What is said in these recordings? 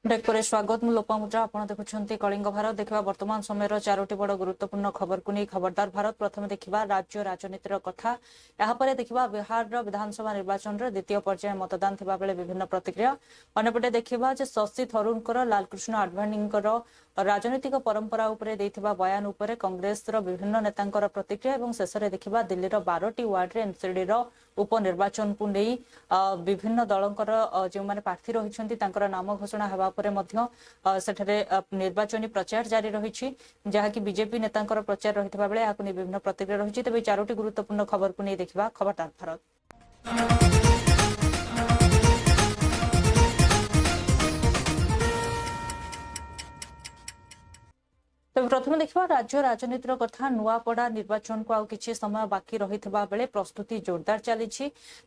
Break पर स्वागत मु लोपामुद्रा आपण देखुछंती कलिंग भारत देखा वर्तमान समय चारोटी बड़ गुरुत्वपूर्ण खबर को नहीं खबरदार भारत प्रथम देखा राज्य राजनीतिर कथा यापर देखा बिहार विधानसभा निर्वाचन द्वितीय पर्याय मतदान थिबा बेले विभिन्न प्रतिक्रिया अन्यपटे देखा शशि थरूर लालकृष्ण आडवाणी राजनीतिक परंपरा उपरे देथिबा बयान उपरे कांग्रेस विभिन्न नेतांकर प्रतिक्रिया एवं शेष में देखा दिल्ली 12टी वार्ड रे एनसीडी उपनिर्वाचन को नहीं विभिन्न दलंकर जो माने प्रार्थी रहिछंती तांकर नाम घोषणा हेबा परे मध्य सेठरे निर्वाचनी प्रचार जारी रही जहाँकि बीजेपी नेतांकर प्रचार रहितबा बेले याकु विभिन्न प्रतिक्रिया रही तेज चारोटी गुरुत्वपूर्ण खबर को नहीं देखा खबरदार भारत। तेज प्रथम देखा राज्य राजनीतिर कथा नुआपड़ा निर्वाचन को आउ किछि समय बाकी रही बेले प्रस्तुति जोरदार चली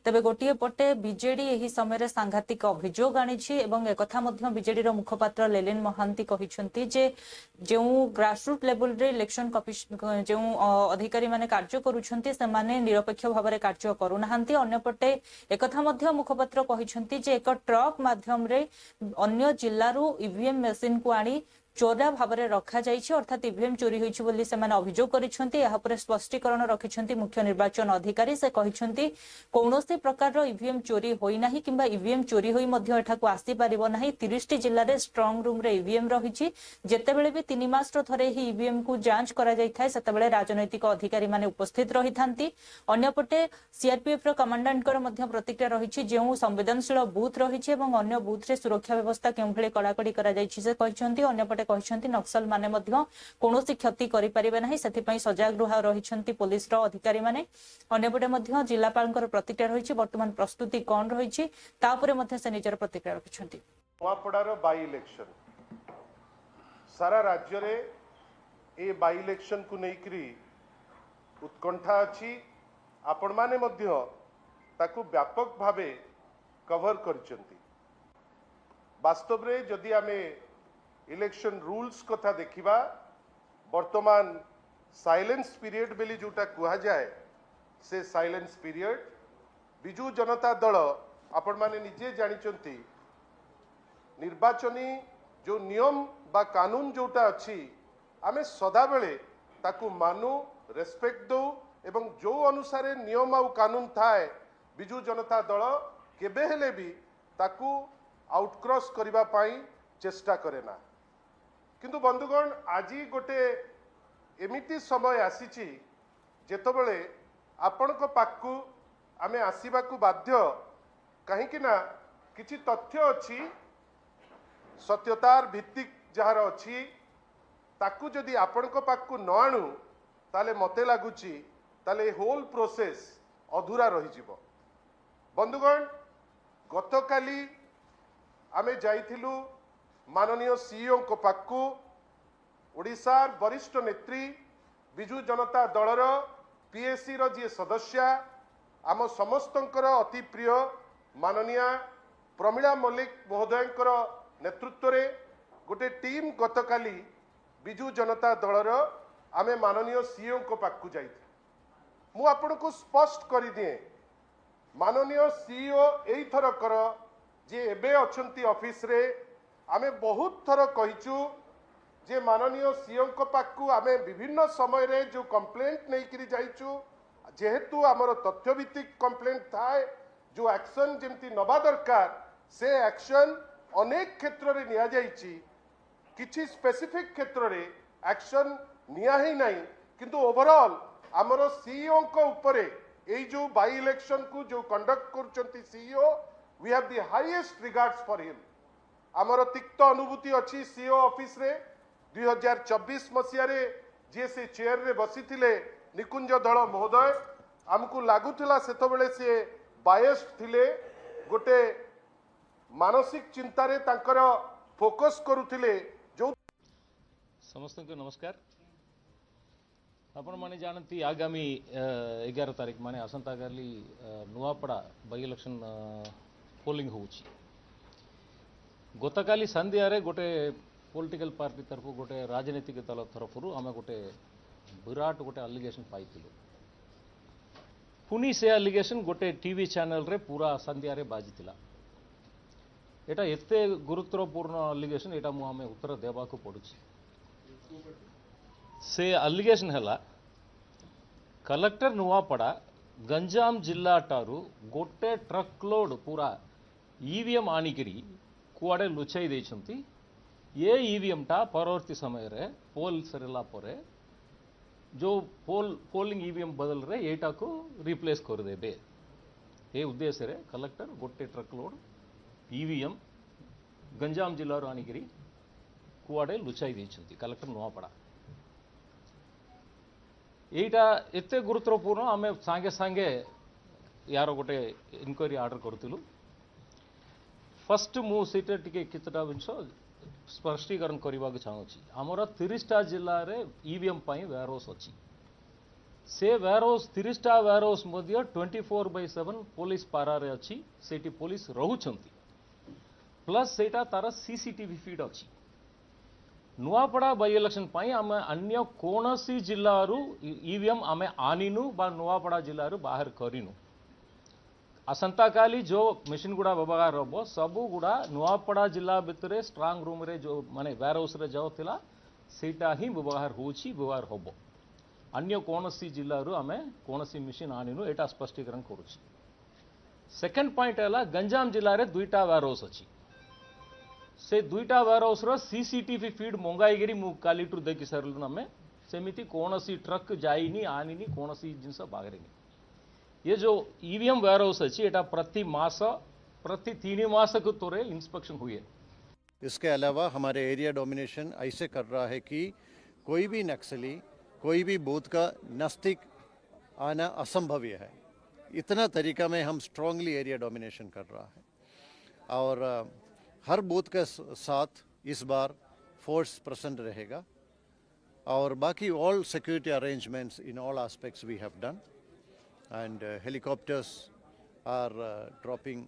तेबे गोटे पटे बीजेडी यही समय सांघातिक अभियोग आनी एक बीजेडी मुखपात्र लेलिन महांती कहिसेंती जे जो ग्रासरूट लेवल रे इलेक्शन जो अधिकारी माने कार्य करूछंती से माने निरपेक्ष भाव में कार्य करूनाहांती अन्यपटे एक मुखपात्र कहिसेंती जे एक ट्रक माध्यम रे अन्य जिल्लारू ईवीएम मशीन को आनी चोरा भाव में रखा जाइए अर्थात ईवीएम चोरी होइछि बोली सेमाने अभियोग करिसेंती यहा पर स्पष्टीकरण रखिसेंती मुख्य निर्वाचन अधिकारी से कहिसेंती कौनसी प्रकार ईवीएम चोरी होई नाही किंबा ईवीएम चोरी होई मध्ये एठाकु आसी परिबो नाही 30टी जिल्ला रे स्ट्रांग रूम रे ईवीएम रहिछि जेतेबेले भी 3 मास थरे ही ईवीएम को जांच करा जाय थाए सेतेबेले राजनैतिक अधिकारी माने उपस्थित रही थांती अन्यपटे सीआरपीएफ रो कमांडेंट कर मध्ये प्रतिक्रिया रहिछि जेउ संवेदनशील बूथ रहिछि एवं अन्य बूथ रे सुरक्षा व्यवस्था केउ भले कड़ाकड़ी करा जायछि से कहिसेंती अन्यपटे कहते नक्सल माने मध्य कौनसी क्षति करें ना से सजाग रही पुलिस अधिकारी माने अन्यपटे मध्य जिलापाल प्रतिक्रिया रही वर्तमान प्रस्तुति कौन रही से निजर प्रतिक्रिया रखिंट नुआपड़ार बाई इलेक्शन सारा राज्य रे ए बाई इलेक्शन को लेकरी उत्कंठा अच्छी आपण माने मध्य ताकू व्यापक भावे कवर करचंती वास्तव रे जदि आमे इलेक्शन रूल्स कथा देखिबा वर्तमान साइलेंस पीरियड बेली जोटा कुहा जाए से साइलेंस पीरियड बिजू जनता दल आपण माने निजे जानिचंती निर्वाचनी जो नियम बा कानून जोटा अच्छी आमे सदा बेले ताकू मानु रेस्पेक्ट दो एवं जो अनुसारे नियम आउ कानून थाए बिजू जनता दल केबे हेले भी ताकू आउटक्रॉस करिबा पाई चेष्टा करे ना किंतु बंधुगण आज गोटे एमिति समय आसीची जेतबेले आपण को पाखु आमे आसीबा को बाध्य कहीं ना किछि तथ्य अच्छी सत्यतार भित्तिक जार अच्छी ताकू जदि आपण को पाखु न आणु ताले मते लागुची ताले होल प्रोसेस अधूरा रही जिवो। बंधुगण गतकाली आमे जाइथिलु माननीय सीईओ को पाखु ओडिशार वरिष्ठ नेत्री बिजू जनता दलर पीएससी रो जी सदस्य आम समस्तंकर अति प्रिय माननीय प्रमीला मल्लिक महोदयंकर नेतृत्व रे गोटे टीम गतकाली बिजू जनता दलर आमे माननीय सीईओ को पाखु जाइथिलु। मु आपन को स्पष्ट करि दिए माननीय सीईओ एई थर कर जे एबे अछंती ऑफिस रे आमे बहुत थर कहिचु जे माननीय सीएम को पाखु आमे विभिन्न समय रे जो कंप्लेंट नहीं करी जाइचु जेहेतु आमर तथ्यभित्तिक कंप्लेंट थाए जो एक्शन जेमती नबा दरकार से एक्शन अनेक क्षेत्र रे निया जाइची किछि स्पेसिफिक क्षेत्र रे एक्शन निया ही नहीं किंतु ओवरऑल आमर सीईओ को ऊपरे एई जो बाई इलेक्शन को जो कंडक्ट करचंती CEO we have the highest regards for him. आमर तिक्त अनुभूति अच्छी सीओ ऑफिस रे 2024 मसीह जी से चेयर रे बसी थिले निकुंज दल महोदय आमको लागुला सेतबेले से बायस्ड थिले गोटे मानसिक चिंतारे तांकर फोकस करुथिले जो समस्त को नमस्कार। आपण माने जानती आगामी 11 तारीख माने आसंता काली नुआपड़ा बाई इलेक्शन पोलिंग होउची गतकाली संध्यारे गोटे पॉलिटिकल पार्टी तरफ गोटे राजनीतिक दल तरफ आम गोटे विराट गोटे आलिगेशन पाई पुनी से आलिगेशन गोटे टीवी चैनल रे पूरा संध्यारे बाजी एटा एते गुरुत्वपूर्ण अलिगेशन एटा मु हमें उत्तर देबा को पड़ुछि से अलिगेशन हला कलेक्टर नुआपड़ा गंजाम जिला टारू गोटे ट्रक लोड पूरा ईवीएम आनिकरी कुआडे लुचाई देछंती ये ईवीएम टा परवर्ती समय रे पोल सरला परे जो पोलिंग ईवीएम बदल रे एटा को रिप्लेस कर देबे ए उद्देश्य रे कलेक्टर गोटे ट्रक लोड ईवीएम गंजाम जिल्ला रो आनिकरी कुआडे लुचाई देछंती कलेक्टर नुआपड़ा एटा एते गुरुत्वपूर्ण आमे सांगे सांगे यार गोटे इनक्वारी आर्डर करथिलु फर्स्ट मु सेटे टिके कितटा विंश स्पष्टीकरण करबा के चाहूची हमर 30टा जिल्ला रे ईवीएम पाई वेयरहाउस अछि से वेयरहाउस 30टा वेयरहाउस मध्ये 24/7 पुलिस पारा रे अछि सेठी पुलिस रहउछंती प्लस सेटा तार सीसीटीवी फीड अछि नुआपड़ा बाई इलेक्शन पाई आम अन्य कौनसी जिल्लारू ईवीएम आम आनिनु बा नुआपड़ा जिल्लारू बाहर करिनु आसंता काली जो मशीन गुड़ा व्यवहार हम सबू गुड़ा नुआपड़ा जिला भितर स्ट्रांग रूम रे जो माने वेयर हाउस रे जाओ थिला सेटा ही व्यवहार होची व्यवहार होबो अन्य कौनसी जिल्लारू आम कौनसी मशीन आनिनु एटा स्पष्टीकरण करूची सेकंड पॉइंट है गंजाम जिल्ला रे दुईटा वेयर हाउस अछि से दुईटा वेयर हाउस रो सीसीटीवी फीड मंगाईगिरी मु कालीटू देखि सरलु आमे सेमिति कोनसी ट्रक जाइनी आनिनी कोनसी जिंस बागरेनी ये जो ईवीएम वेयर हाउस अछि एटा प्रति 3 मास को तोरे इंस्पेक्शन हुए। इसके अलावा हमारे एरिया डोमिनेशन ऐसे कर रहा है कि कोई भी नक्सली कोई भी बूथ का नजदीक आना असंभव है। इतना तरीका में हम स्ट्रांगली एरिया डोमिनेशन कर रहा है और हर बूथ के साथ इस बार फोर्स प्रेजेंट रहेगा और बाकी all security arrangements in all aspects we have done and helicopters are dropping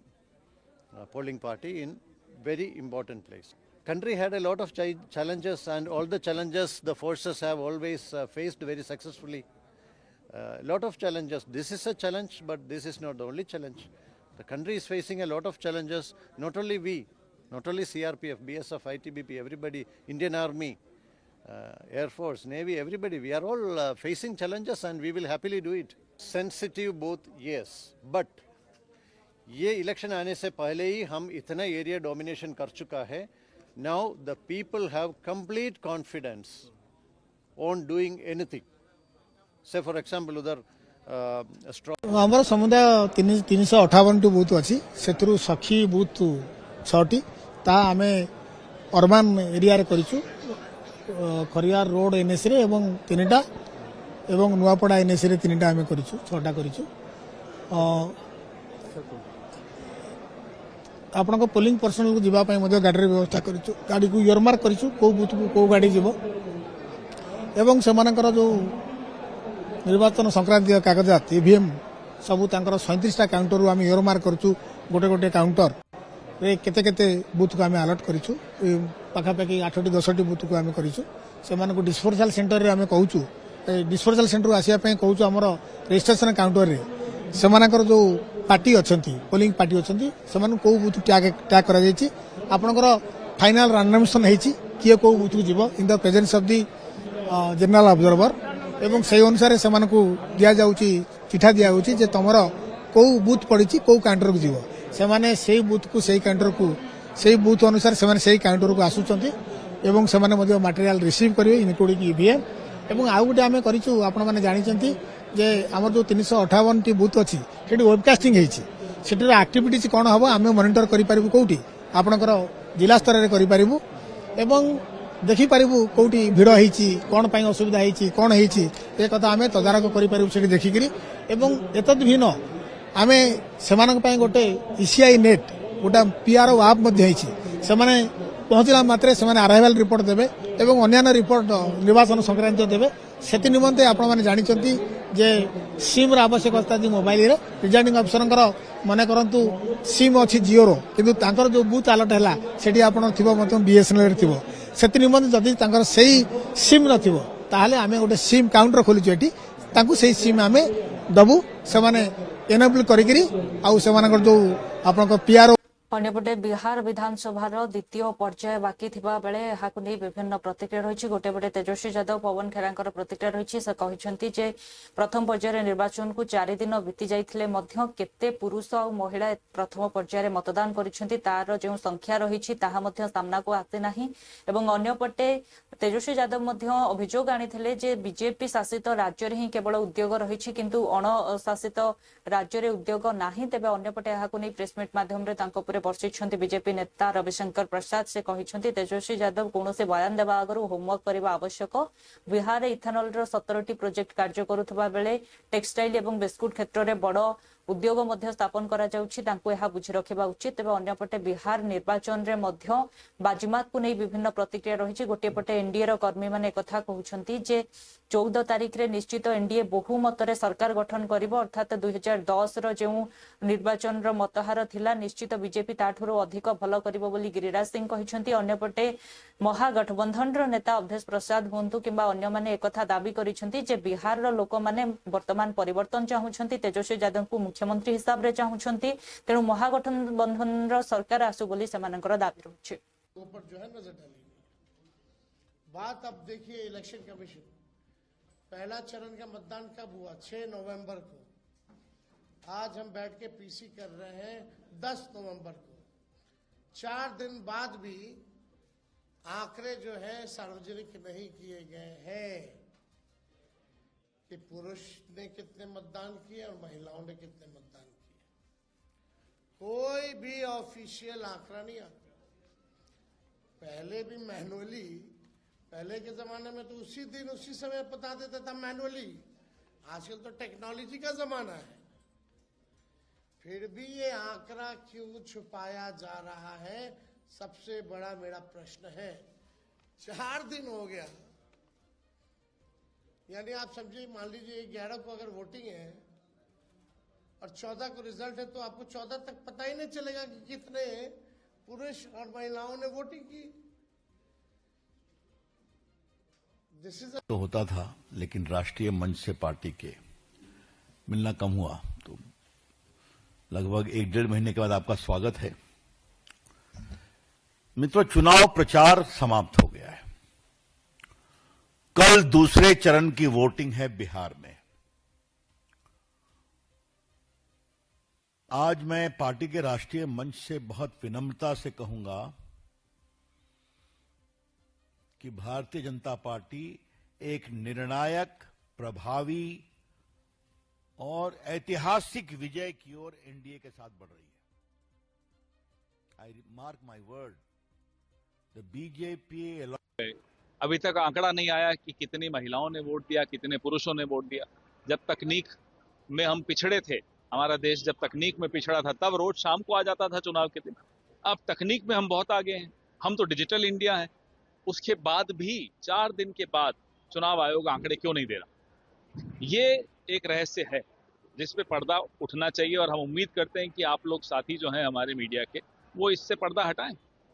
polling party in very important place. Country had a lot of challenges and all the challenges the forces have always faced very successfully. Lot of challenges. This is a challenge, but this is not the only challenge. The country is facing a lot of challenges. Not only we, not only CRPF, BSF, ITBP, everybody, Indian Army, Air Force, Navy, everybody. We are all facing challenges and we will happily do it. Sensitive both, yes, but ये election आने से पहले ही हम इतना area domination कर चुका है. Now the people have complete confidence on doing anything. से फॉर एग्जांपल उधर हमारा समुदाय 358 बूथ अच्छी से सखी बूथ 6टी ता आमे अर्बान एरिया रे करिछु. खरियार रोड एनएस रे एवं 3टा एवं नुआपड़ा एनएस रे 3टा आमे करिछु 6टा करिछु. आपण को पोलिंग पर्सनल को जीवा पई मध्ये गाडी व्यवस्था करिछु. गाडी को इयरमार्क करिछु को बूथ को को गाडी जीवो एवं सेमानकर जो निर्वाचन संक्रांति कागजात ईवीएम सबू तांकर 37टा काउंटर रु आमे इयरमार्क करिछु. गोटे गोटे काउंटर रे केते केते बूथ को आमे अलर्ट करिछु. पाखा पाखी 8टी 10टी बूथ को आमे करिछु. सेमान को डिस्पोजल सेंटर रे आमे कहूछु डिस्पोजल सेंटर आसिया पई कहूछु हमर रजिस्ट्रेशन काउंटर रे सेमानकर जो पार्टी अछंती पोलिंग पार्टी अछंती सेमान को बूथ टैग करा जायछि. आपनकर फाइनल रैंडमाइजेशन हेछि किए को बूथ को जीवो in the presence of the general observer एवं से अनुसार सेमान को दिया जाउछि चिठा दिया होछि जे तमरो को बूथ पड़िछि को काउंटर को जीवो. सेमाने सेही बूथ को सेही काउंटर को सेही बूथ अनुसार सेमाने सेही काउंटर को आसुचंती एवं सेमाने मध्ये मटेरियल रिसीव करिवे इनक्लूडिंग ईवीएम. एवं आउ गुटे आमे करिछु आपण माने जानिचंती जे आमर जो 358 टी बूथ अच्छी से वेबकास्टिंग होती एक्टिविटीज कौन हम आम मॉनिटर करूँ कौटी आपणकर जिला स्तर में करूँ एवं देखिपर कौटी भिड़ होती कौन पाई असुविधा होती कौन होती ये कथा आम तदारक करूँ देखिकी एवं एतद भिन्न आम से गोटे ईसीआई नेट गोटे पीआरओ आप से पहुंचला मात्रे से अराइवल रिपोर्ट देवे एवं अन्य रिपोर्ट निर्वाचन संक्रांति देवे. से निमंते आपण माने जानिचंती जे सिम आवश्यकता थी मोबाइल रे प्रिजाइडिंग अफसर मन करंतु सिम अच्छी जियो रो किंतु तांकर जो बूथ अलर्ट हैला सेठी आपण थिबो मतलब बीएसएनएल रे थिबो. से निमंते जदि तांकर सेही सिम नथिबो ताहले आमे गोटे सिम काउंटर खोलिछु एठी तांकु सेही सिम आमे दबु से माने एनेबल करिकरी आउ से मानकर जो आपन को पीआरओ अन्यपटे बिहार विधानसभा द्वितीय पर्याय बाकी थिबा बेले एहाकु नै विभिन्न प्रतिक्रिया रही गोटे पटे तेजस्वी यादव पवन खेरांकर प्रतिक्रिया रही से कहते जे प्रथम पर्याय निर्वाचन को 4 दिन बीती जाइथिले मध्य केते पुरुष और महिला प्रथम पर्याय मतदान करिसेंती तार जो संख्या रही ताहा मध्य सामना को आसे नाही एवं अन्यपटे तेजस्वी यादव मध्य अभियोग आनिथिले जे बीजेपी शासित राज्य रे ही केवल उद्योग रही किंतु अणशासित राज्य रे उद्योग नाही तेबे अन्यपटे एहाकु नै प्रेसमिट माध्यम रे तांको उपरे बर्षिछंती बीजेपी नेता रविशंकर प्रसाद से कहते तेजस्वी यादव कौन से बयान देवा आगु होमवर्क करने आवश्यक बिहार इथेनॉल 17टी प्रोजेक्ट कार्य करुवा बेले टेक्सटाइल और बिस्कुट क्षेत्र में बड़ उद्योग मध्य स्थापन करा जाउछि तांको एहा बुझी रखिबा उचित तेबे अन्य पटे बिहार निर्वाचन रे मध्य बाजीमात को नहीं विभिन्न प्रतिक्रिया रही गोटे पटे एनडीए रो कर्मी माने कथा कहउछंती जे 14 तारिख रे निश्चित एनडीए बहुमत रे सरकार गठन करिवो अर्थात 2010 रो जे निर्वाचन रो मतहार थिला निश्चित बीजेपी ताठुरो अधिक भल करिवो बोली गिरिराज सिंह कहिछंती अन्य पटे महागठबंधन रो नेता अवधेश प्रसाद हुंतु किंबा अन्य माने एकथा दाबी करिछंती जे बिहार रो लोक माने वर्तमान परिवर्तन चाहुछंती तेजस्वी यादव को मुख्यमंत्री हिसाब रे चाहुछंती तेणु महागठबंधन रो सरकार आसु बोली सेमानकर दाबी रहछि ऊपर जो है नजर डाली बात। अब देखिए इलेक्शन कमीशन पहला चरण का मतदान कब हुआ 6 नवंबर को, आज हम बैठ के पीसी कर रहे हैं 10 नवंबर को। 4 दिन बाद भी आंकड़े जो है सार्वजनिक नहीं किए गए हैं कि पुरुष ने कितने मतदान किए और महिलाओं ने कितने मतदान किए। कोई भी ऑफिशियल आंकड़ा नहीं आता। पहले भी मैनुअली, पहले के जमाने में तो उसी दिन उसी समय बता देता था मैनुअली, आजकल तो टेक्नोलॉजी का जमाना है। फिर भी ये आंकड़ा क्यों छुपाया जा रहा है, सबसे बड़ा मेरा प्रश्न है। 4 दिन हो गया, यानी आप समझिए, मान लीजिए 11 को अगर वोटिंग है और 14 को रिजल्ट है, तो आपको 14 तक पता ही नहीं चलेगा कि कितने पुरुष और महिलाओं ने वोटिंग की। तो होता था, लेकिन राष्ट्रीय मंच से पार्टी के मिलना कम हुआ। तो लगभग 1-1.5 महीने के बाद आपका स्वागत है। मित्रों, चुनाव प्रचार समाप्त हो गया है। कल दूसरे चरण की वोटिंग है बिहार में। आज मैं पार्टी के राष्ट्रीय मंच से बहुत विनम्रता से कहूंगा कि भारतीय जनता पार्टी एक निर्णायक, प्रभावी और ऐतिहासिक विजय की ओर एनडीए के साथ बढ़ रही है। I mark my word, the BJP. अभी तक आंकड़ा नहीं आया कि कितनी महिलाओं ने वोट दिया, कितने पुरुषों ने वोट दिया। जब तकनीक में हम पिछड़े थे, हमारा देश जब तकनीक में पिछड़ा था, तब रोज शाम को आ जाता था चुनाव के दिन। अब तकनीक में हम बहुत आगे हैं, हम तो डिजिटल इंडिया है। उसके बाद भी 4 दिन के बाद चुनाव आयोग आंकड़े क्यों नहीं दे रहा, ये एक रहस्य है जिस पे पर्दा उठना चाहिए। और हम उम्मीद करते हैं कि आप लोग साथी जो हैं हमारे मीडिया के, वो इससे पर्दा हटाएं।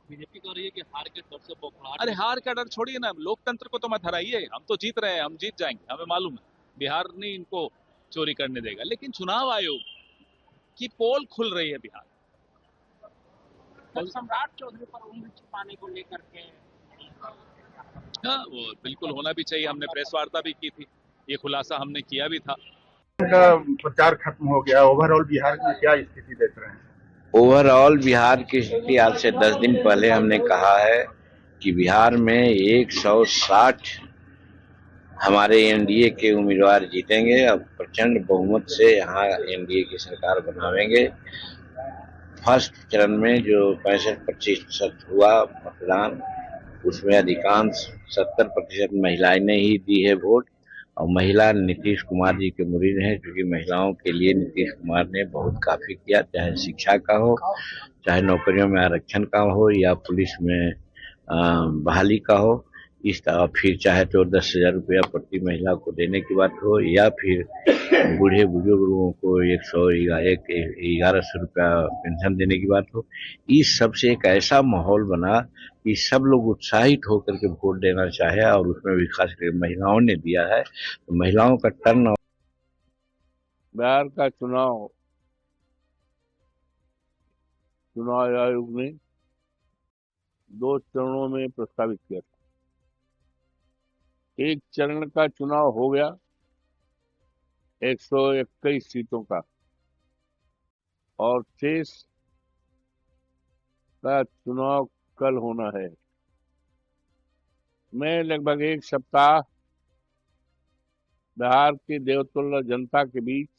बीजेपी कह रही है कि हार के डर से बौखलाहट। अरे हार का डर छोड़िए ना, लोकतंत्र को तो मत हराइए। हम तो जीत रहे हैं, हम जीत जाएंगे, हमें मालूम है बिहार नहीं इनको चोरी करने देगा। लेकिन चुनाव आयोग की पोल खुल रही है बिहार। सम्राट चौधरी पर उंगली छिपाने को लेकर के, हाँ, वो बिल्कुल होना भी चाहिए। हमने प्रेस वार्ता भी की थी, ये खुलासा हमने किया भी था। प्रचार खत्म हो गया, ओवरऑल बिहार की क्या स्थिति देख रहे हैं? ओवरऑल बिहार की स्थिति, आज से 10 दिन पहले हमने कहा है कि बिहार में 160 हमारे एनडीए के उम्मीदवार जीतेंगे। अब प्रचंड बहुमत से यहाँ एनडीए की सरकार बनावेंगे। फर्स्ट चरण में जो 65% हुआ मतदान, उसमें अधिकांश 70% महिलाएं ने ही दी है वोट। और महिला नीतीश कुमार जी के मुरीद हैं, क्योंकि महिलाओं के लिए नीतीश कुमार ने बहुत काफी किया, चाहे शिक्षा का हो, चाहे नौकरियों में आरक्षण का हो, या पुलिस में बहाली का हो। इस तरह फिर चाहे तो 10,000 रुपया प्रति महिला को देने की बात हो, या फिर बूढ़े बुजुर्ग लोगों को 111 रुपया पेंशन देने की बात हो। इस सब से एक ऐसा माहौल बना कि सब लोग उत्साहित होकर के वोट देना चाहे, और उसमें भी खास करके महिलाओं ने दिया है। तो महिलाओं का टर्न। बिहार का चुनाव चुनाव आयोग ने 2 चरणों में प्रस्तावित किया था। एक चरण का चुनाव हो गया 121 सीटों का, और शेष का चुनाव कल होना है। मैं लगभग 1 सप्ताह बिहार की देवतुल्य जनता के बीच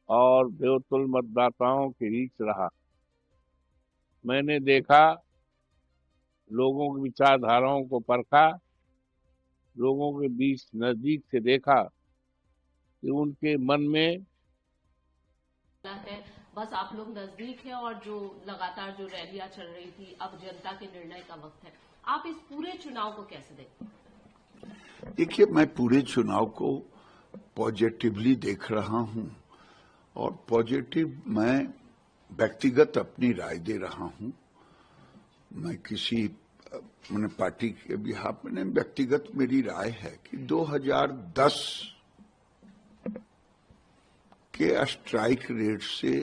और देवतुल्य मतदाताओं के बीच रहा। मैंने देखा, लोगों की विचारधाराओं को परखा, लोगों के बीच नजदीक से देखा कि उनके मन में है। बस आप लोग नजदीक हैं और जो लगातार जो रैलियां चल रही थी, अब जनता के निर्णय का वक्त है। आप इस पूरे चुनाव को कैसे देखते हैं? देखिए, मैं पूरे चुनाव को पॉजिटिवली देख रहा हूं, और पॉजिटिव मैं व्यक्तिगत अपनी राय दे रहा हूं। मैं किसी मैंने पार्टी के बिहाफ में, व्यक्तिगत मेरी राय है कि 2010 के स्ट्राइक रेट से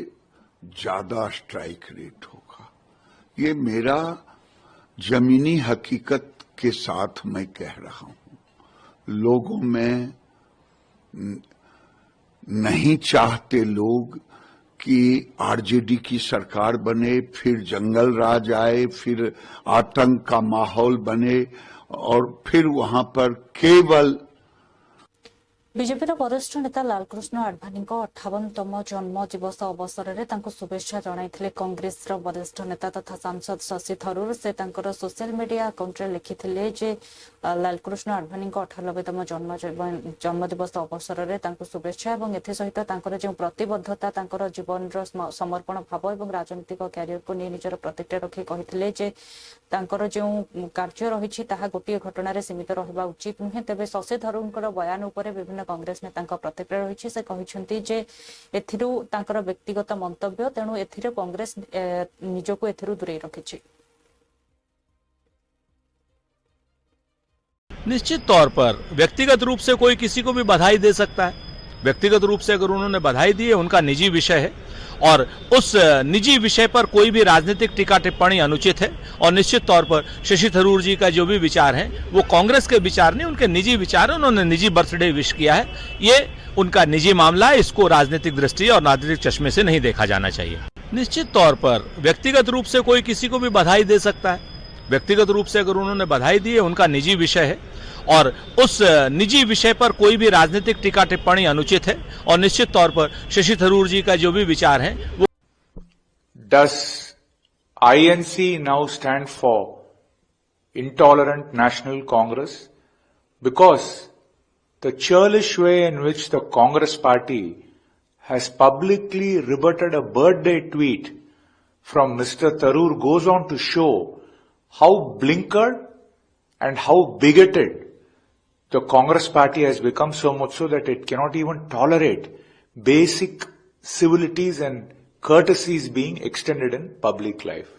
ज्यादा स्ट्राइक रेट होगा। ये मेरा जमीनी हकीकत के साथ मैं कह रहा हूं। लोगों में नहीं चाहते लोग कि आरजेडी की सरकार बने, फिर जंगल राज आए, फिर आतंक का माहौल बने, और फिर वहां पर केवल बीजेपीर वरिष्ठ नेता लालकृष्ण आडवाणी 58तम जन्म दिवस अवसर में शुभेच्छा जणाइथिले कांग्रेस वरिष्ठ नेता तथा सांसद शशि थरूर। से सोशल मीडिया अकाउंट में लिखिथिले जे लालकृष्ण आडवाणी 98तम जन्म दिवस अवसर में शुभेच्छा और एसहित जो प्रतिबद्धता जीवन समर्पण भाव और राजनीतिक क्यारियर को नहीं निजर प्रतिक्रिया रखी कही जो कार्य रही गोटे घटन सीमित रहा उचित नुहे। तेज शशि थरूर बयान उपर विभिन्न कांग्रेस नेता प्रतिक्रिया रही। से कहते जे व्यक्तिगत मंतव्य, तेणु एथिरे कांग्रेस निजको एथिरु दूरे रखिछि। निश्चित तौर पर व्यक्तिगत रूप से कोई किसी को भी बधाई दे सकता है। व्यक्तिगत रूप से अगर उन्होंने बधाई दी है, उनका निजी विषय है, और उस निजी विषय पर कोई भी राजनीतिक टीका टिप्पणी अनुचित है। और निश्चित तौर पर शशि थरूर जी का जो भी विचार है वो कांग्रेस के विचार नहीं, उनके निजी विचार है। उन्होंने निजी बर्थडे विश किया है, ये उनका निजी मामला है। इसको राजनीतिक दृष्टि और राजनीतिक चश्मे से नहीं देखा जाना चाहिए। निश्चित तौर पर व्यक्तिगत रूप से कोई किसी को भी बधाई दे सकता है। व्यक्तिगत रूप से अगर उन्होंने बधाई दी है, उनका निजी विषय है, और उस निजी विषय पर कोई भी राजनीतिक टीका टिप्पणी अनुचित है। और निश्चित तौर पर शशि थरूर जी का जो भी विचार है वो Does INC now stand for Intolerant National Congress? Because the churlish way in which the Congress party has publicly rebutted a birthday tweet from Mr. Tharoor goes on to show how blinkered and how bigoted the Congress party has become, so much so that it cannot even tolerate basic civilities and courtesies being extended in public life.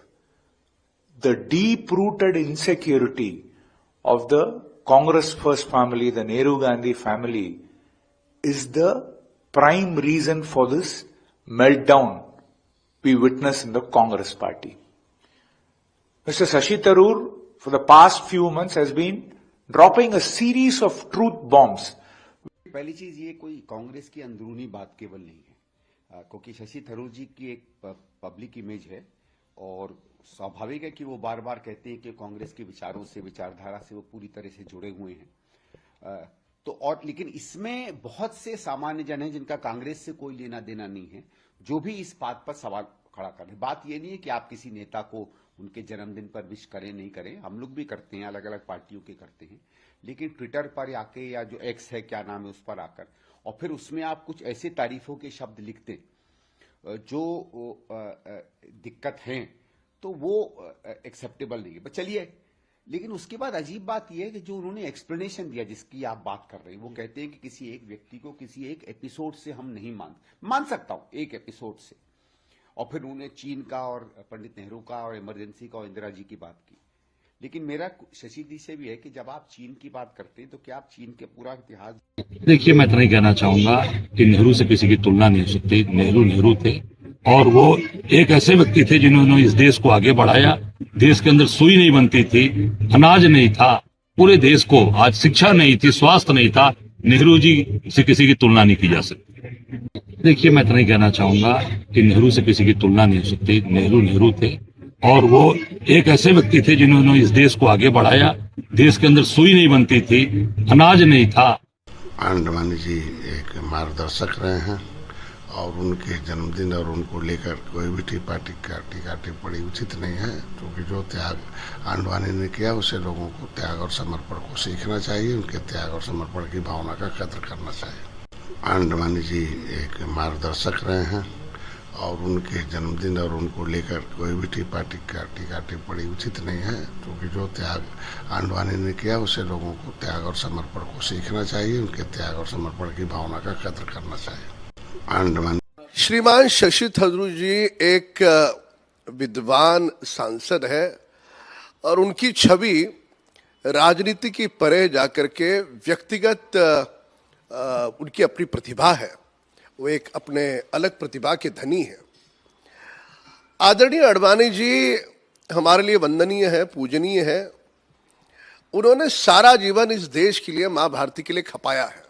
The deep-rooted insecurity of the Congress first family, the Nehru Gandhi family, is the prime reason for this meltdown we witness in the Congress party. Mr. Shashi Tharoor, for the past few months, has been dropping a series of truth bombs. पहली चीज ये कोई कांग्रेस की अंदरूनी बात केवल नहीं है, क्योंकि शशि थरूर जी की एक पब्लिक इमेज है, और स्वाभाविक है कि वो बार बार कहते हैं कि कांग्रेस के विचारों से, विचारधारा से वो पूरी तरह से जुड़े हुए हैं। तो और लेकिन इसमें बहुत से सामान्य जन हैं जिनका कांग्रेस से कोई लेना देना नहीं है, जो भी इस बात पर सवाल खड़ा कर रहे। बात ये नहीं है कि आप किसी नेता को उनके जन्मदिन पर विश करें नहीं करें, हम लोग भी करते हैं, अलग अलग पार्टियों के करते हैं, लेकिन ट्विटर पर आके या जो एक्स है क्या नाम है उस पर आकर और फिर उसमें आप कुछ ऐसे तारीफों के शब्द लिखते जो दिक्कत हैं, तो वो एक्सेप्टेबल नहीं है। चलिए, लेकिन उसके बाद अजीब बात यह है कि जो उन्होंने एक्सप्लेनेशन दिया जिसकी आप बात कर रहे हैं, वो कहते हैं कि किसी एक व्यक्ति को किसी एक एपिसोड से हम नहीं मान सकता हूं, एक एपिसोड से, और फिर उन्होंने चीन का और पंडित नेहरू का और इमरजेंसी का और इंदिरा जी की बात की। लेकिन मेरा शशि जी से भी है कि जब आप चीन की बात करते हैं तो क्या आप चीन के पूरा इतिहास देखिए, मैं इतना ही कहना चाहूंगा कि नेहरू से किसी की तुलना नहीं हो सकती। नेहरू नेहरू थे और वो एक ऐसे व्यक्ति थे जिन्होंने इस देश को आगे बढ़ाया। देश के अंदर सुई नहीं बनती थी, अनाज नहीं था, पूरे देश को आज शिक्षा नहीं थी, स्वास्थ्य नहीं था। नेहरू जी से किसी की तुलना नहीं की जा सकती। देखिए, मैं इतना ही कहना चाहूंगा कि नेहरू से किसी की तुलना नहीं हो सकती। नेहरू थे और वो एक ऐसे व्यक्ति थे जिन्होंने इस देश को आगे बढ़ाया। देश के अंदर सुई नहीं बनती थी, अनाज नहीं था। आंडवानी जी एक मार्गदर्शक रहे हैं और उनके जन्मदिन और उनको लेकर कोई भी टीका टिप्पणी उचित नहीं है, क्योंकि जो त्याग आंडवानी ने किया उसे लोगों को त्याग और समर्पण को सीखना चाहिए, उनके त्याग और समर्पण की भावना का कद्र करना चाहिए। आंडवानी जी एक मार्गदर्शक रहे हैं और उनके जन्मदिन और उनको लेकर कोई भी टीका टिप्पणी उचित नहीं है, क्योंकि जो त्याग आंडवानी ने किया उसे लोगों को त्याग और समर्पण को सीखना चाहिए, उनके त्याग और समर्पण की भावना का कद्र करना चाहिए। श्रीमान शशि थरूर जी एक विद्वान सांसद है और उनकी छवि राजनीति की परे जाकर के व्यक्तिगत उनकी अपनी प्रतिभा है, वो एक अपने अलग प्रतिभा के धनी है। आदरणीय आडवाणी जी हमारे लिए वंदनीय है, पूजनीय है। उन्होंने सारा जीवन इस देश के लिए, मां भारती के लिए खपाया है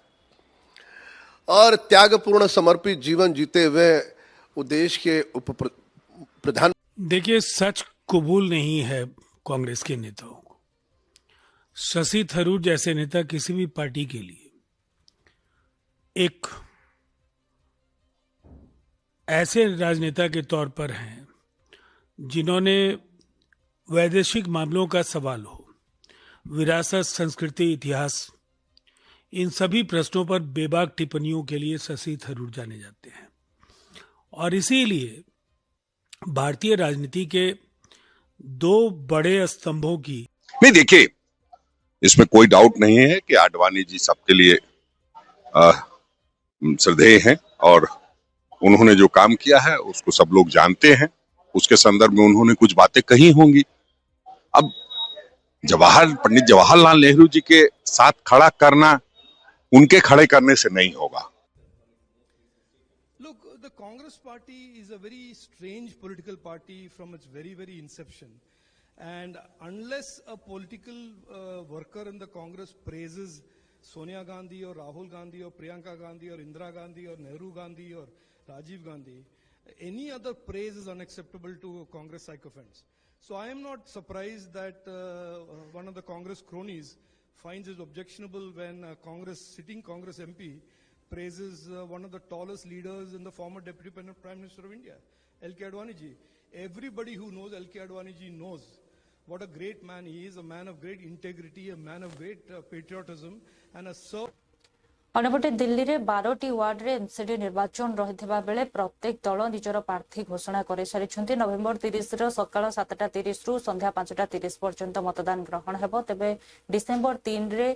और त्यागपूर्ण समर्पित जीवन जीते हुए वो देश के उप प्रधान। देखिए, सच कबूल नहीं है कांग्रेस के नेताओं को। शशि थरूर जैसे नेता किसी भी पार्टी के लिए एक ऐसे राजनेता के तौर पर हैं जिन्होंने वैदेशिक मामलों का सवाल हो, विरासत, संस्कृति, इतिहास, इन सभी प्रश्नों पर बेबाक टिप्पणियों के लिए शशि थरूर जाने जाते हैं और इसीलिए भारतीय राजनीति के दो बड़े स्तंभों की। नहीं, देखिए, इसमें कोई डाउट नहीं है कि आडवाणी जी सबके लिए श्रद्धेय हैं और उन्होंने जो काम किया है उसको सब लोग जानते हैं। उसके संदर्भ में उन्होंने कुछ बातें कही होंगी। अब पंडित जवाहरलाल नेहरू जी के साथ खड़ा करना उनके खड़े करने से नहीं होगा। Look, the Congress party is a very strange political party from its very inception, and unless a political worker in the Congress praises Sonia Gandhi or Rahul Gandhi or Priyanka Gandhi or Indira Gandhi or Nehru Gandhi or Rajiv Gandhi, any other praise is unacceptable to Congress sycophants. So I am not surprised that one of the Congress cronies finds it objectionable when a sitting Congress MP praises one of the tallest leaders in the former Deputy Prime Minister of India, L.K. Advani ji. Everybody who knows L.K. Advani ji knows what a great man he is, a man of great integrity, a man of great patriotism and a ଅନ୍ୟପଟେ ଦିଲ୍ଲୀରେ 12ଟି ୱାର୍ଡରେ NCD ନିର୍ବାଚନ ରହିଥିବା ବେଳେ ପ୍ରତ୍ୟେକ ଦଳ ନିଜର ପ୍ରାର୍ଥୀ ଘୋଷଣା କରିସାରିଛନ୍ତି। ନଭେମ୍ବର 30ର ସକାଳ 7:30ରୁ ସନ୍ଧ୍ୟା 5:30 ପର୍ଯ୍ୟନ୍ତ ମତଦାନ ଗ୍ରହଣ ହେବ। ତେବେ ଡିସେମ୍ବର 3ରେ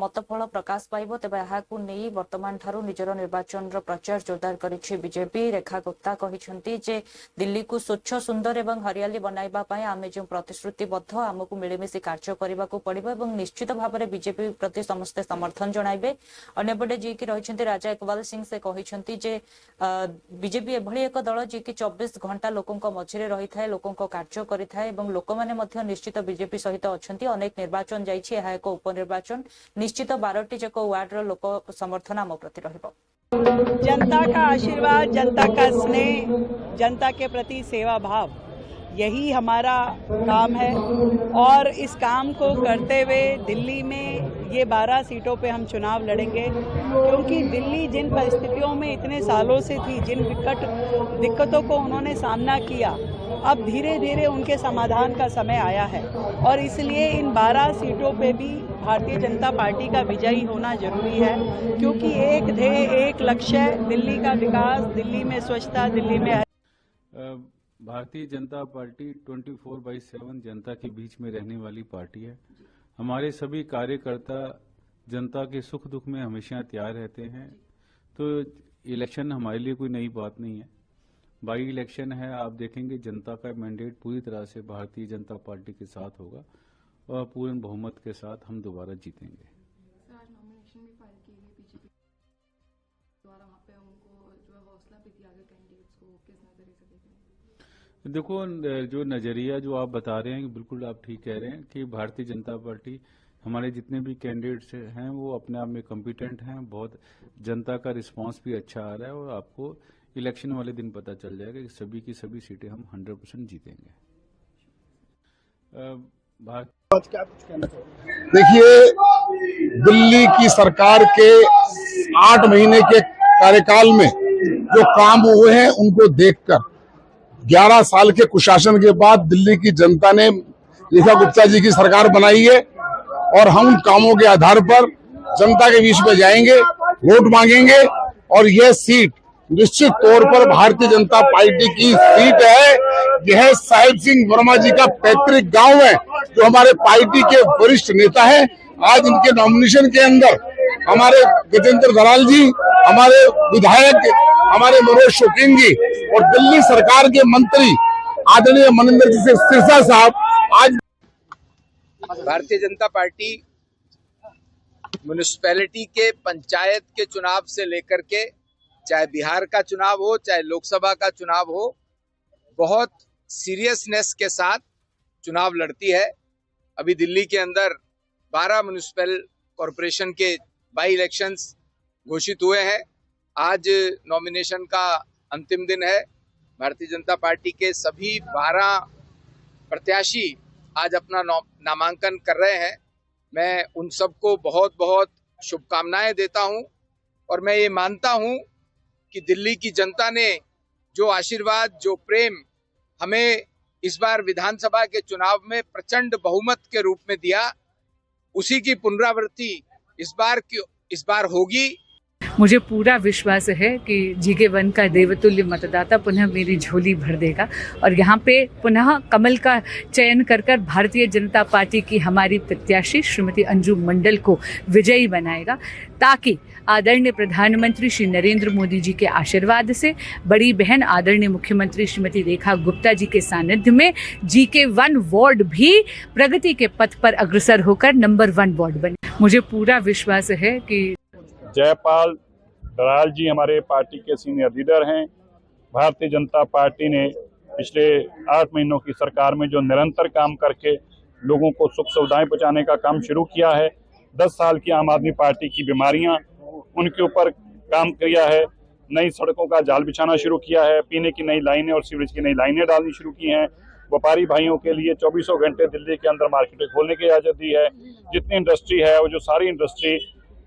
ମତଫଳ ପ୍ରକାଶ ପାଇବ। ତେବେ ଏହାକୁ ନେଇ ବର୍ତ୍ତମାନ ଠାରୁ ନିଜର ନିର୍ବାଚନର ପ୍ରଚାର ଜୋରଦାର କରିଛି ବିଜେପି। ରେଖା ଗୁପ୍ତା କହିଛନ୍ତି ଯେ ଦିଲ୍ଲୀକୁ ସ୍ୱଚ୍ଛ, ସୁନ୍ଦର ଏବଂ ହରିଆଲି ବନାଇବା ପାଇଁ ଆମେ ଯେଉଁ ପ୍ରତିଶ୍ରୁତିବଦ୍ଧ, ଆମକୁ ମିଳିମିଶି କାର୍ଯ୍ୟ କରିବାକୁ ପଡ଼ିବ ଏବଂ ନିଶ୍ଚିତ ଭାବରେ ବିଜେପି ପ୍ରତି ସମସ୍ତେ ସମର୍ଥନ ଜଣାଇବେ। ଅନ୍ୟପଟେ ଯିଏକି ରହିଛନ୍ତି ରାଜା ଇକବାଲ ସିଂ, ସେ କହିଛନ୍ତି ଯେ ବିଜେପି ଏଭଳି ଏକ ଦଳ ଯିଏକି 24 ଘଣ୍ଟା ଲୋକଙ୍କ ମଝିରେ ରହିଥାଏ, ଲୋକଙ୍କ କାର୍ଯ୍ୟ କରିଥାଏ ଏବଂ ଲୋକମାନେ ମଧ୍ୟ ନିଶ୍ଚିତ ବିଜେପି ସହିତ ଅଛନ୍ତି। ଅନେକ ନିର୍ବାଚନ ଯାଇଛି, ଏହା ଏକ ଉପନିର୍ବାଚନ। ନିଶ୍ଚିତ 12ଟି ଯାକ ୱାର୍ଡର ଲୋକ ସମର୍ଥନ ଆମ ପ୍ରତି ରହିବ। जनता का आशीर्वाद, जनता का स्नेह, जनता के प्रति सेवा भाव, यही हमारा काम है और इस काम को करते हुए दिल्ली में ये 12 सीटों पे हम चुनाव लड़ेंगे, क्योंकि दिल्ली जिन परिस्थितियों में इतने सालों से थी, जिन दिक्कतों को उन्होंने सामना किया, अब धीरे धीरे उनके समाधान का समय आया है और इसलिए इन 12 सीटों पे भी भारतीय जनता पार्टी का विजयी होना जरूरी है, क्योंकि एक ध्येय, एक लक्ष्य, दिल्ली का विकास, दिल्ली में स्वच्छता, दिल्ली में भारतीय जनता पार्टी 24/7 जनता के बीच में रहने वाली पार्टी है। हमारे सभी कार्यकर्ता जनता के सुख दुख में हमेशा तैयार रहते हैं, तो इलेक्शन हमारे लिए कोई नई बात नहीं है। बाई इलेक्शन है, आप देखेंगे जनता का मैंडेट पूरी तरह से भारतीय जनता पार्टी के साथ होगा और पूर्ण बहुमत के साथ हम दोबारा जीतेंगे। द्वारा वहाँ पे उनको जो है हौसला भी दिया गया कैंडिडेट्स को, किस नजरिए से देख रहे हैं? देखो, जो नजरिया जो आप बता रहे हैं बिल्कुल आप ठीक कह रहे हैं कि भारतीय जनता पार्टी, हमारे जितने भी कैंडिडेट्स हैं वो अपने आप में कॉम्पिटेंट हैं, बहुत जनता का रिस्पांस भी अच्छा आ रहा है और आपको इलेक्शन वाले दिन पता चल जाएगा कि सभी की सभी सीटें हम 100% जीतेंगे। देखिए, दिल्ली की सरकार के 8 महीने के कार्यकाल में जो काम हुए हैं उनको देखकर 11 साल के कुशासन के बाद दिल्ली की जनता ने रेखा गुप्ता जी की सरकार बनाई है और हम उन कामों के आधार पर जनता के बीच में जाएंगे, वोट मांगेंगे और यह सीट निश्चित तौर पर भारतीय जनता पार्टी की सीट है। यह साहिब सिंह वर्मा जी का पैतृक गांव है, जो हमारे पार्टी के वरिष्ठ नेता हैं। आज इनके नॉमिनेशन के अंदर हमारे गजेंद्र दलाल जी, हमारे विधायक, हमारे मनोज शौकीन जी और दिल्ली सरकार के मंत्री आदरणीय मनिंदर जी सिरसा साहब आज भारतीय जनता पार्टी म्युनिसिपैलिटी के पंचायत के चुनाव से लेकर के, चाहे बिहार का चुनाव हो चाहे लोकसभा का चुनाव हो, बहुत सीरियसनेस के साथ चुनाव लड़ती है। अभी दिल्ली के अंदर 12 म्युनिसिपल कॉरपोरेशन के बाई इलेक्शंस घोषित हुए हैं। आज नॉमिनेशन का अंतिम दिन है। भारतीय जनता पार्टी के सभी 12 प्रत्याशी आज अपना नामांकन कर रहे हैं। मैं उन सबको बहुत बहुत शुभकामनाएं देता हूं और मैं ये मानता हूं कि दिल्ली की जनता ने जो आशीर्वाद, जो प्रेम हमें इस बार विधानसभा के चुनाव में प्रचंड बहुमत के रूप में दिया, उसी की पुनरावृत्ति इस बार होगी। मुझे पूरा विश्वास है कि जीके1 का देवतुल्य मतदाता पुनः मेरी झोली भर देगा और यहाँ पे पुनः कमल का चयन कर कर भारतीय जनता पार्टी की हमारी प्रत्याशी श्रीमती अंजू मंडल को विजयी बनाएगा, ताकि आदरणीय प्रधानमंत्री श्री नरेंद्र मोदी जी के आशीर्वाद से बड़ी बहन आदरणीय मुख्यमंत्री श्रीमती रेखा गुप्ता जी के सानिध्य में जीके1 वार्ड भी प्रगति के पथ पर अग्रसर होकर नंबर 1 वार्ड बने। मुझे पूरा विश्वास है कि जयपाल दलाल जी हमारे पार्टी के सीनियर लीडर हैं। भारतीय जनता पार्टी ने पिछले 8 महीनों की सरकार में जो निरंतर काम करके लोगों को सुख सुविधाएं पहुंचाने का काम शुरू किया है, 10 साल की आम आदमी पार्टी की बीमारियां, उनके ऊपर काम किया है। नई सड़कों का जाल बिछाना शुरू किया है, पीने की नई लाइनें और सीवरेज की नई लाइनें डालनी शुरू की हैं। व्यापारी भाइयों के लिए 24 घंटे दिल्ली के अंदर मार्केटें खोलने की इजाजत दी है। जितनी इंडस्ट्री है वो जो सारी इंडस्ट्री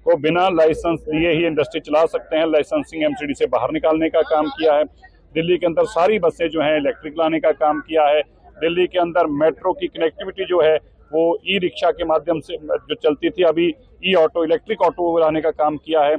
को बिना लाइसेंस लिए ही इंडस्ट्री चला सकते हैं, लाइसेंसिंग एमसीडी से बाहर निकालने का काम किया है। दिल्ली के अंदर सारी बसें जो हैं इलेक्ट्रिक लाने का काम किया है। दिल्ली के अंदर मेट्रो की कनेक्टिविटी जो है वो ई रिक्शा के माध्यम से जो चलती थी, अभी ई ऑटो, इलेक्ट्रिक ऑटो लाने का काम किया है।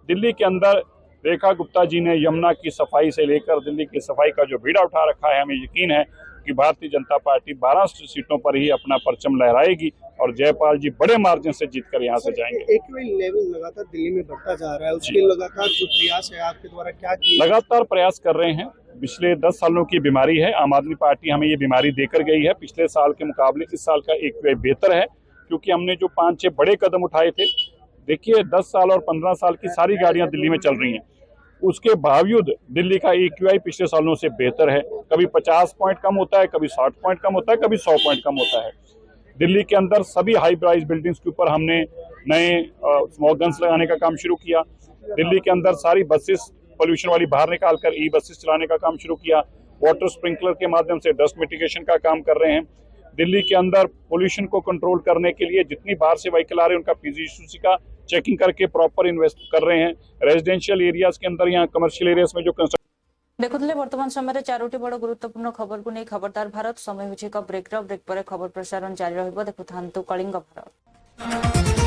दिल्ली के अंदर रेखा गुप्ता जी ने यमुना की सफाई से लेकर दिल्ली की सफाई का जो बीड़ा उठा रखा है, हमें यकीन है कि भारतीय जनता पार्टी 12 सीटों पर ही अपना परचम लहराएगी और जयपाल जी बड़े मार्जिन से जीतकर यहाँ से जाएंगे। एक लेवल लगातार दिल्ली में बढ़ता जा रहा है, उसके लगातार जो प्रयास है आपके द्वारा क्या किया? लगातार प्रयास कर रहे हैं। पिछले 10 सालों की बीमारी है, आम आदमी पार्टी हमें ये बीमारी देकर गई है। पिछले साल के मुकाबले इस साल का एक बेहतर है, क्योंकि हमने जो 5-6 बड़े कदम उठाए थे। देखिए, 10 साल और 15 साल की सारी गाड़ियां दिल्ली में चल रही हैं, उसके बावजूद दिल्ली का EQI पिछले सालों से बेहतर है। कभी 50 पॉइंट कम होता है, कभी 60 पॉइंट कम होता है, कभी 100 पॉइंट कम होता है। दिल्ली के अंदर सभी हाई प्राइस बिल्डिंग्स के ऊपर हमने नए स्मोक गन्स लगाने का काम शुरू किया। दिल्ली के अंदर सारी बसेस पोल्यूशन वाली बाहर निकालकर ई बसेस चलाने का काम शुरू किया। वाटर स्प्रिंकलर के माध्यम से डस्ट मिटिगेशन का काम कर रहे हैं। दिल्ली के अंदर पोल्यूशन को कंट्रोल करने के लिए जितनी बाहर से व्हीकल आ रहे हैं उनका PGCC का चेकिंग करके प्रॉपर इन्वेस्ट कर रहे हैं। रेजिडेंशियल एरियाज के अंदर, यहाँ कमर्शियल एरियाज में जो देखुले वर्तमान समय 4टी बड़ गुरुत्वपूर्ण खबर को नहीं खबरदार भारत समय हो ब्रेक पर खबर प्रसारण जारी रहिबो। देखुथांतु कलिंग भारत।